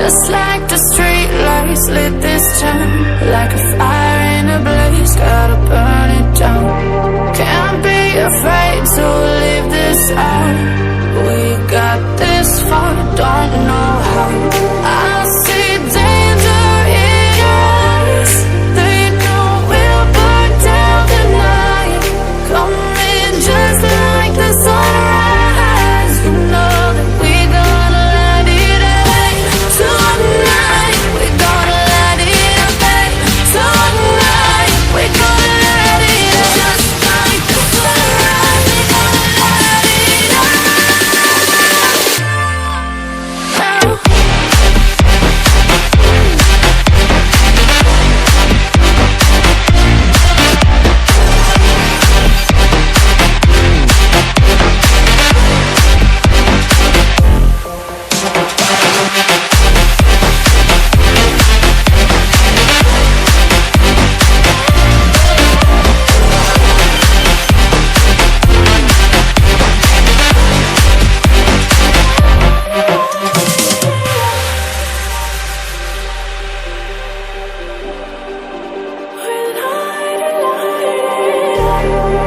Just like the street lights lit this town, like a fire in a blaze, gotta burn it down. Can't be afraid to leave this out. We got this far, don't know how. I see danger in your eyes. They know we'll burn down the night. Coming just like the sunrise. You know that we gonna light it up. Tonight, we gonna light it up. Tonight, we gonna light it up. Just like the sunrise, we gonna light it up.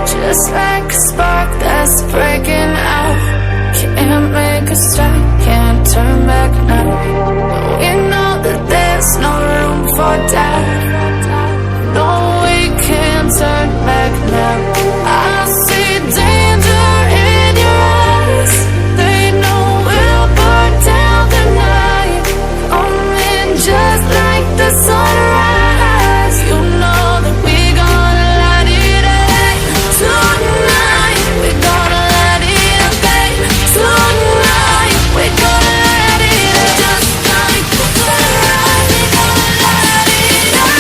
Just like a spark that's breaking out. Can't make a stop, can't turn back now. We know that there's no room for doubt. No, we can't turn back now. I see danger in your eyes. They know we'll burn down the night. Coming just like the sunrise. You know that we gonna light it up. Tonight, we gonna light it up. Tonight, we gonna light it up. Just like the sunrise, we gonna light it up.